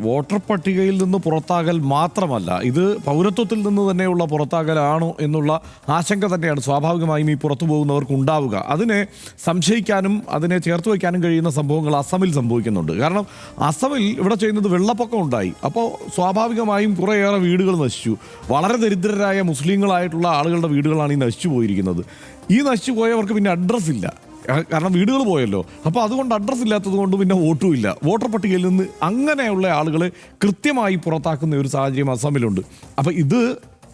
Voter പട്ടികയിൽ നിന്ന് പുറത്താകൽ മാത്രമല്ല, ഇത് പൗരത്വത്തിൽ നിന്ന് തന്നെയുള്ള പുറത്താകലാണോ എന്നുള്ള ആശങ്ക തന്നെയാണ് സ്വാഭാവികമായും ഈ പുറത്തു പോകുന്നവർക്ക് ഉണ്ടാവുക. അതിനെ സംശയിക്കാനും അതിനെ ചേർത്ത് വയ്ക്കാനും കഴിയുന്ന സംഭവങ്ങൾ അസമിൽ സംഭവിക്കുന്നുണ്ട്. കാരണം അസമിൽ ഇവിടെ ചെയ്യുന്നത് വെള്ളപ്പൊക്കം ഉണ്ടായി. അപ്പോൾ സ്വാഭാവികമായും കുറേയേറെ വീടുകൾ നശിച്ചു. വളരെ ദരിദ്രരായ മുസ്ലിങ്ങളായിട്ടുള്ള ആളുകളുടെ വീടുകളാണ് ഈ നശിച്ചു പോയിരിക്കുന്നത്. ഈ നശിച്ചു പോയവർക്ക് പിന്നെ അഡ്രസ്സ് ഇല്ല, കാരണം വീടുകൾ പോയല്ലോ. അപ്പോൾ അതുകൊണ്ട് അഡ്രസ്സ് ഇല്ലാത്തത് കൊണ്ട് പിന്നെ വോട്ടും ഇല്ല. വോട്ടർ പട്ടികയിൽ നിന്ന് അങ്ങനെയുള്ള ആളുകളെ കൃത്യമായി പുറത്താക്കുന്ന ഒരു സാഹചര്യം അസമിലുണ്ട്. അപ്പോൾ ഇത്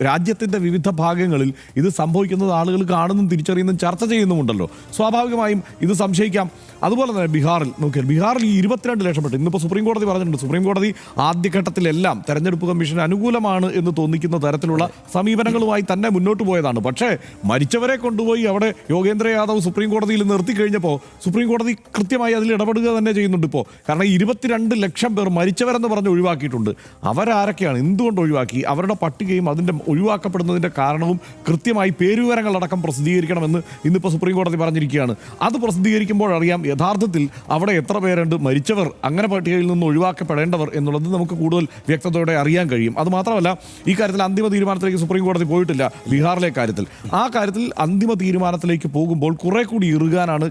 രാജ്യത്തിൻ്റെ വിവിധ ഭാഗങ്ങളിൽ ഇത് സംഭവിക്കുന്നത് ആളുകൾ കാണുന്നതും തിരിച്ചറിയുന്നതും ചർച്ച ചെയ്യുന്നുമുണ്ടല്ലോ. സ്വാഭാവികമായും ഇത് സംശയിക്കാം. അതുപോലെ തന്നെ ബീഹാറിൽ നോക്കിയാൽ ബീഹാറിൽ 22 ലക്ഷം പെട്ട് ഇന്നിപ്പോൾ സുപ്രീം കോടതി പറഞ്ഞിട്ടുണ്ട്. സുപ്രീം കോടതി ആദ്യഘട്ടത്തിലെല്ലാം തെരഞ്ഞെടുപ്പ് കമ്മീഷന് അനുകൂലമാണ് എന്ന് തോന്നിക്കുന്ന തരത്തിലുള്ള സമീപനങ്ങളുമായി തന്നെ മുന്നോട്ട് പോയതാണ്. പക്ഷേ മരിച്ചവരെ കൊണ്ടുപോയി അവിടെ യോഗേന്ദ്ര യാദവ് സുപ്രീം കോടതിയിൽ നിർത്തി കഴിഞ്ഞപ്പോൾ സുപ്രീം കോടതി കൃത്യമായി അതിൽ ഇടപെടുക തന്നെ ചെയ്യുന്നുണ്ട് ഇപ്പോൾ. കാരണം 22 ലക്ഷം പേർ മരിച്ചവരെന്ന് പറഞ്ഞ് ഒഴിവാക്കിയിട്ടുണ്ട്. അവരാരൊക്കെയാണ്, എന്തുകൊണ്ട് ഒഴിവാക്കി, അവരുടെ പട്ടികയും അതിൻ്റെ ഒഴിവാക്കപ്പെടുന്നതിൻ്റെ കാരണവും കൃത്യമായി പേരുവിവരങ്ങളടക്കം പ്രസിദ്ധീകരിക്കണമെന്ന് ഇന്നിപ്പോൾ സുപ്രീം കോടതി പറഞ്ഞിരിക്കുകയാണ്. അത് പ്രസിദ്ധീകരിക്കുമ്പോഴറിയാം യഥാർത്ഥത്തിൽ അവിടെ എത്ര പേരുണ്ട്, മരിച്ചവർ, അങ്ങനെ പട്ടികയിൽ നിന്ന് ഒഴിവാക്കപ്പെടേണ്ടവർ എന്നുള്ളത് നമുക്ക് കൂടുതൽ വ്യക്തതയോടെ അറിയാൻ കഴിയും. അതുമാത്രമല്ല, ഈ കാര്യത്തിൽ അന്തിമ തീരുമാനത്തിലേക്ക് സുപ്രീം കോടതി പോയിട്ടില്ല. ബീഹാറിലെ കാര്യത്തിൽ ആ കാര്യത്തിൽ അന്തിമ തീരുമാനത്തിലേക്ക് പോകുമ്പോൾ കുറെ കൂടി ഇറുകാനാണ്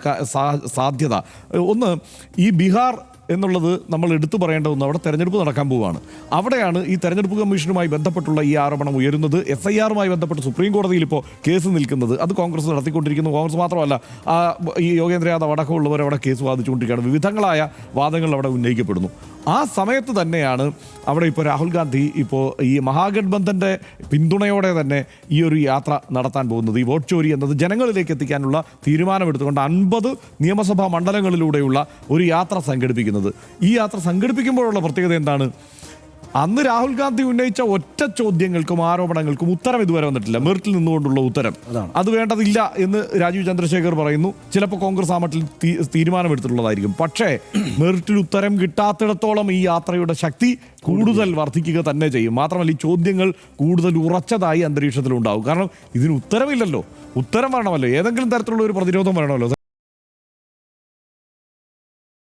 സാധ്യത. ഒന്ന്, ഈ ബീഹാർ എന്നുള്ളത് നമ്മൾ എടുത്തു പറയേണ്ട ഒന്ന്, അവിടെ തെരഞ്ഞെടുപ്പ് നടക്കാൻ പോവുകയാണ്. അവിടെയാണ് ഈ തെരഞ്ഞെടുപ്പ് കമ്മീഷനുമായി ബന്ധപ്പെട്ടുള്ള ഈ ആരോപണം ഉയരുന്നത്. FIR-മായി ബന്ധപ്പെട്ട് സുപ്രീം കോടതിയിൽ ഇപ്പോൾ കേസ് നിൽക്കുന്നത്. അത് കോൺഗ്രസ് നടത്തിക്കൊണ്ടിരിക്കുന്നു. കോൺഗ്രസ് മാത്രമല്ല, ഈ യോഗേന്ദ്ര യാദവ് അടക്കമുള്ളവർ അവിടെ കേസ് വാദിച്ചുകൊണ്ടിരിക്കുകയാണ്. വിവിധങ്ങളായ വാദങ്ങൾ അവിടെ ഉന്നയിക്കപ്പെടുന്നു. ആ സമയത്ത് തന്നെയാണ് അവിടെ ഇപ്പോൾ രാഹുൽ ഗാന്ധി ഇപ്പോൾ ഈ മഹാഗഠബന്ധൻ്റെ പിന്തുണയോടെ തന്നെ ഈ ഒരു യാത്ര നടത്താൻ പോകുന്നത്. ഈ വോട്ട് ചോരി എന്നത് ജനങ്ങളിലേക്ക് എത്തിക്കാനുള്ള തീരുമാനമെടുത്തുകൊണ്ട് 50 നിയമസഭാ മണ്ഡലങ്ങളിലൂടെയുള്ള ഒരു യാത്ര സംഘടിപ്പിക്കുന്നത്. ഈ യാത്ര സംഘടിപ്പിക്കുമ്പോഴുള്ള പ്രത്യേകത എന്താണ്? അന്ന് രാഹുൽ ഗാന്ധി ഉന്നയിച്ച ഒറ്റ ചോദ്യങ്ങൾക്കും ആരോപണങ്ങൾക്കും ഉത്തരം ഇതുവരെ വന്നിട്ടില്ല. മെറിറ്റിൽ നിന്നുകൊണ്ടുള്ള ഉത്തരം അത് വേണ്ടതില്ല എന്ന് രാജീവ് ചന്ദ്രശേഖർ പറയുന്നു. ചിലപ്പോൾ കോൺഗ്രസ് ആ മട്ടിൽ തീരുമാനമെടുത്തിട്ടുള്ളതായിരിക്കും. പക്ഷേ മെറിറ്റിൽ ഉത്തരം കിട്ടാത്തിടത്തോളം ഈ യാത്രയുടെ ശക്തി കൂടുതൽ വർദ്ധിക്കുക തന്നെ ചെയ്യും. മാത്രമല്ല, ഈ ചോദ്യങ്ങൾ കൂടുതൽ ഉറച്ചതായി അന്തരീക്ഷത്തിലുണ്ടാവും. കാരണം ഇതിന് ഉത്തരമില്ലല്ലോ, ഉത്തരം വരണമല്ലോ, ഏതെങ്കിലും തരത്തിലുള്ള ഒരു പ്രതിരോധം വരണമല്ലോ.